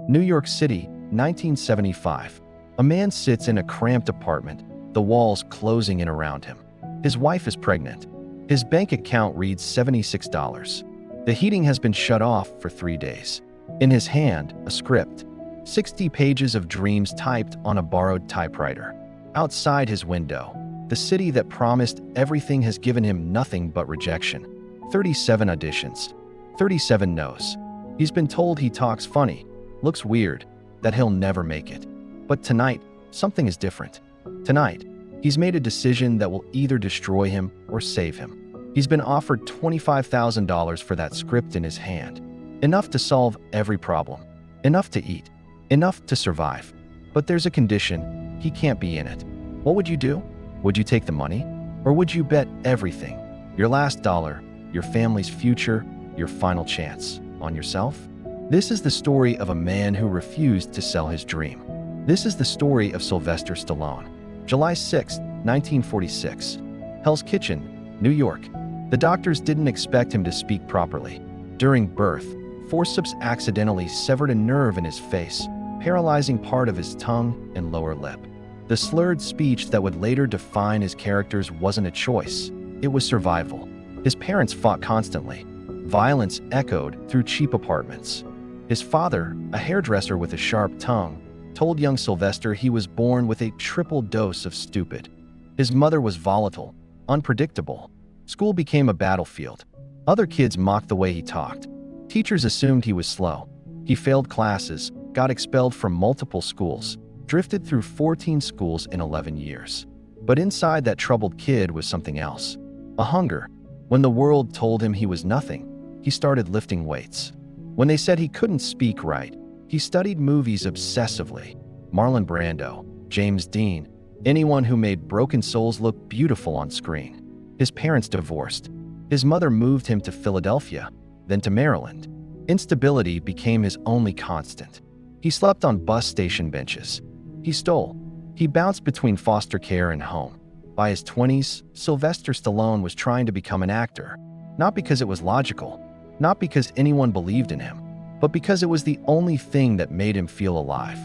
New York City, 1975. A man sits in a cramped apartment, the walls closing in around him. His wife is pregnant. His bank account reads $76. The heating has been shut off for 3 days. In his hand, a script. 60 pages of dreams typed on a borrowed typewriter. Outside his window, the city that promised everything has given him nothing but rejection. 37 auditions. 37 no's. He's been told he talks funny, looks weird, that he'll never make it. But tonight, something is different. Tonight, he's made a decision that will either destroy him or save him. He's been offered $25,000 for that script in his hand. Enough to solve every problem. Enough to eat. Enough to survive. But there's a condition: he can't be in it. What would you do? Would you take the money? Or would you bet everything? Your last dollar, your family's future, your final chance on yourself? This is the story of a man who refused to sell his dream. This is the story of Sylvester Stallone. July 6, 1946. Hell's Kitchen, New York. The doctors didn't expect him to speak properly. During birth, forceps accidentally severed a nerve in his face, paralyzing part of his tongue and lower lip. The slurred speech that would later define his characters wasn't a choice. It was survival. His parents fought constantly. Violence echoed through cheap apartments. His father, a hairdresser with a sharp tongue, told young Sylvester he was born with a triple dose of stupid. His mother was volatile, unpredictable. School became a battlefield. Other kids mocked the way he talked. Teachers assumed he was slow. He failed classes, got expelled from multiple schools, drifted through 14 schools in 11 years. But inside that troubled kid was something else. A hunger. When the world told him he was nothing, he started lifting weights. When they said he couldn't speak right, he studied movies obsessively. Marlon Brando, James Dean, anyone who made broken souls look beautiful on screen. His parents divorced. His mother moved him to Philadelphia, then to Maryland. Instability became his only constant. He slept on bus station benches. He stole. He bounced between foster care and home. By his 20s, Sylvester Stallone was trying to become an actor. Not because it was logical, not because anyone believed in him, but because it was the only thing that made him feel alive.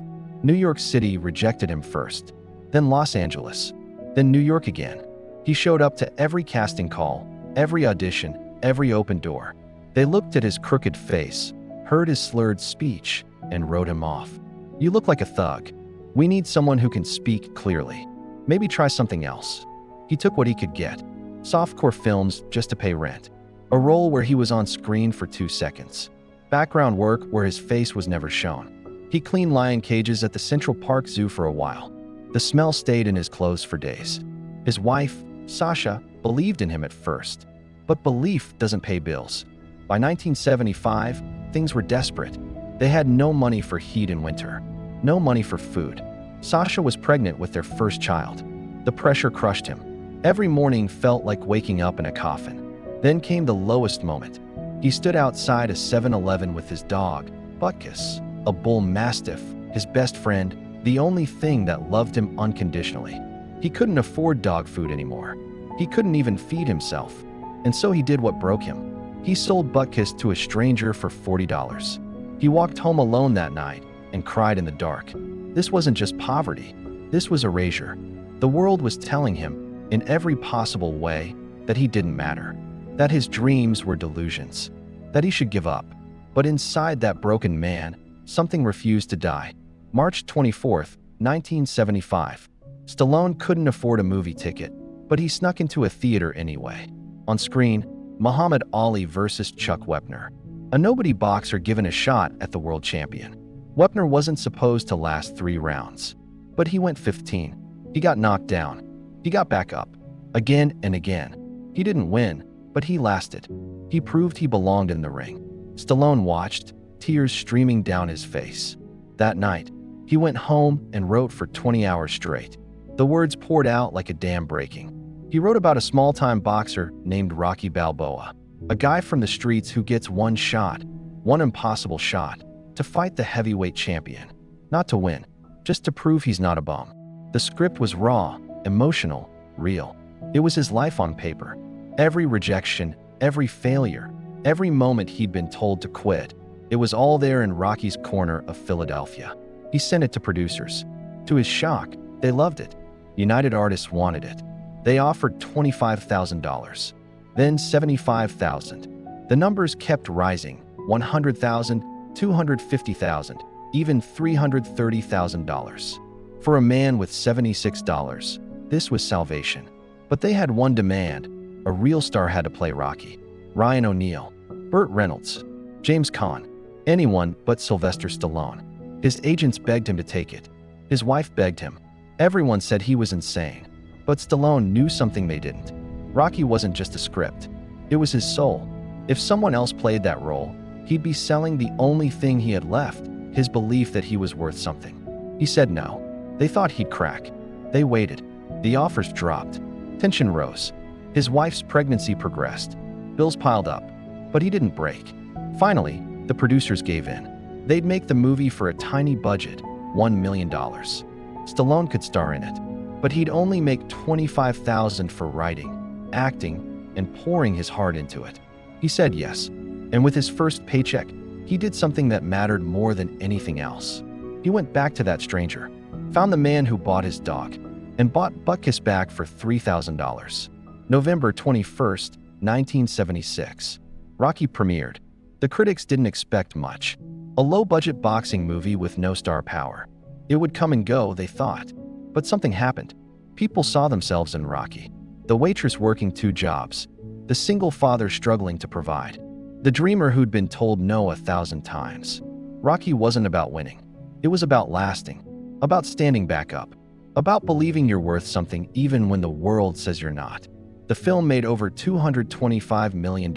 New York City rejected him first, then Los Angeles, then New York again. He showed up to every casting call, every audition, every open door. They looked at his crooked face, heard his slurred speech, and wrote him off. You look like a thug. We need someone who can speak clearly. Maybe try something else. He took what he could get. Softcore films just to pay rent. A role where he was on screen for 2 seconds. Background work where his face was never shown. He cleaned lion cages at the Central Park Zoo for a while. The smell stayed in his clothes for days. His wife, Sasha, believed in him at first. But belief doesn't pay bills. By 1975, things were desperate. They had no money for heat in winter. No money for food. Sasha was pregnant with their first child. The pressure crushed him. Every morning felt like waking up in a coffin. Then came the lowest moment. He stood outside a 7-Eleven with his dog, Butkus, a bull mastiff, his best friend, the only thing that loved him unconditionally. He couldn't afford dog food anymore. He couldn't even feed himself. And so he did what broke him. He sold Butkus to a stranger for $40. He walked home alone that night and cried in the dark. This wasn't just poverty. This was erasure. The world was telling him, in every possible way, that he didn't matter, that his dreams were delusions, that he should give up. But inside that broken man, something refused to die. March 24, 1975. Stallone couldn't afford a movie ticket, but he snuck into a theater anyway. On screen, Muhammad Ali versus Chuck Wepner. A nobody boxer given a shot at the world champion. Wepner wasn't supposed to last 3 rounds, but he went 15. He got knocked down. He got back up. Again and again. He didn't win, but he lasted. He proved he belonged in the ring. Stallone watched, tears streaming down his face. That night, he went home and wrote for 20 hours straight. The words poured out like a dam breaking. He wrote about a small-time boxer named Rocky Balboa, a guy from the streets who gets one shot, one impossible shot, to fight the heavyweight champion. Not to win, just to prove he's not a bum. The script was raw, emotional, real. It was his life on paper. Every rejection, every failure, every moment he'd been told to quit. It was all there in Rocky's corner of Philadelphia. He sent it to producers. To his shock, they loved it. United Artists wanted it. They offered $25,000, then $75,000. The numbers kept rising: $100,000, $250,000, even $330,000. For a man with $76, this was salvation. But they had one demand: a real star had to play Rocky. Ryan O'Neal, Burt Reynolds, James Caan, anyone but Sylvester Stallone. His agents begged him to take it. His wife begged him. Everyone said he was insane. But Stallone knew something they didn't. Rocky wasn't just a script. It was his soul. If someone else played that role, he'd be selling the only thing he had left: his belief that he was worth something. He said no. They thought he'd crack. They waited. The offers dropped. Tension rose. His wife's pregnancy progressed. Bills piled up. But he didn't break. Finally, the producers gave in. They'd make the movie for a tiny budget, $1 million. Stallone could star in it, but he'd only make $25,000 for writing, acting, and pouring his heart into it. He said yes, and with his first paycheck, he did something that mattered more than anything else. He went back to that stranger, found the man who bought his dog, and bought Butkus back for $3,000. November 21st, 1976. Rocky premiered. The critics didn't expect much. A low-budget boxing movie with no star power. It would come and go, they thought. But something happened. People saw themselves in Rocky. The waitress working 2 jobs. The single father struggling to provide. The dreamer who'd been told no 1,000 times. Rocky wasn't about winning. It was about lasting. About standing back up. About believing you're worth something even when the world says you're not. The film made over $225 million.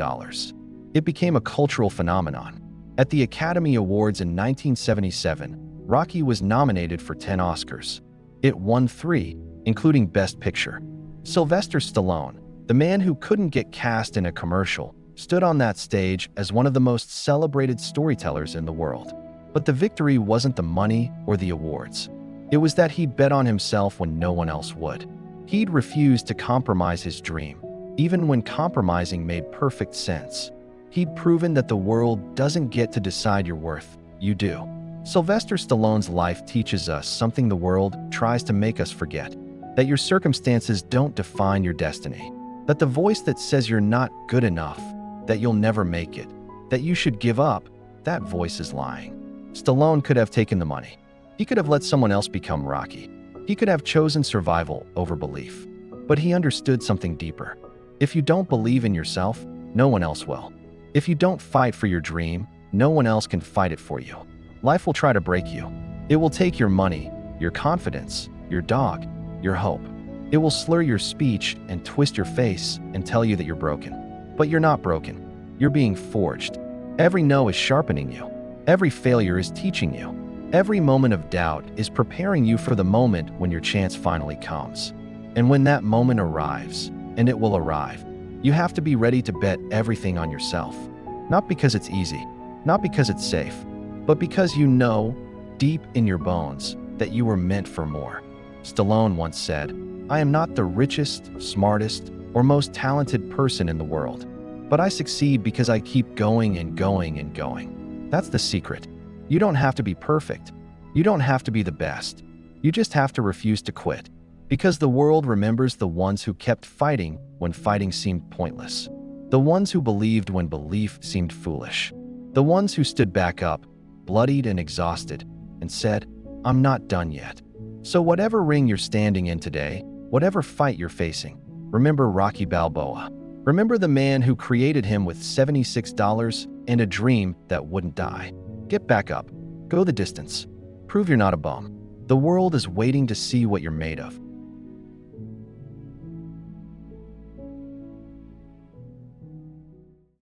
It became a cultural phenomenon. At the Academy Awards in 1977, Rocky was nominated for 10 Oscars. It won 3, including Best Picture. Sylvester Stallone, the man who couldn't get cast in a commercial, stood on that stage as one of the most celebrated storytellers in the world. But the victory wasn't the money or the awards. It was that he'd bet on himself when no one else would. He'd refused to compromise his dream, even when compromising made perfect sense. He'd proven that the world doesn't get to decide your worth, you do. Sylvester Stallone's life teaches us something the world tries to make us forget: that your circumstances don't define your destiny, that the voice that says you're not good enough, that you'll never make it, that you should give up, that voice is lying. Stallone could have taken the money. He could have let someone else become Rocky. He could have chosen survival over belief. But he understood something deeper. If you don't believe in yourself, no one else will. If you don't fight for your dream, no one else can fight it for you. Life will try to break you. It will take your money, your confidence, your dog, your hope. It will slur your speech and twist your face and tell you that you're broken. But you're not broken. You're being forged. Every no is sharpening you. Every failure is teaching you. Every moment of doubt is preparing you for the moment when your chance finally comes. And when that moment arrives, and it will arrive, you have to be ready to bet everything on yourself. Not because it's easy, not because it's safe, but because you know, deep in your bones, that you were meant for more. Stallone once said, "I am not the richest, smartest, or most talented person in the world, but I succeed because I keep going and going and going." That's the secret. You don't have to be perfect. You don't have to be the best. You just have to refuse to quit. Because the world remembers the ones who kept fighting when fighting seemed pointless. The ones who believed when belief seemed foolish. The ones who stood back up, bloodied and exhausted, and said, "I'm not done yet." So whatever ring you're standing in today, whatever fight you're facing, remember Rocky Balboa. Remember the man who created him with $76 and a dream that wouldn't die. Get back up. Go the distance. Prove you're not a bum. The world is waiting to see what you're made of.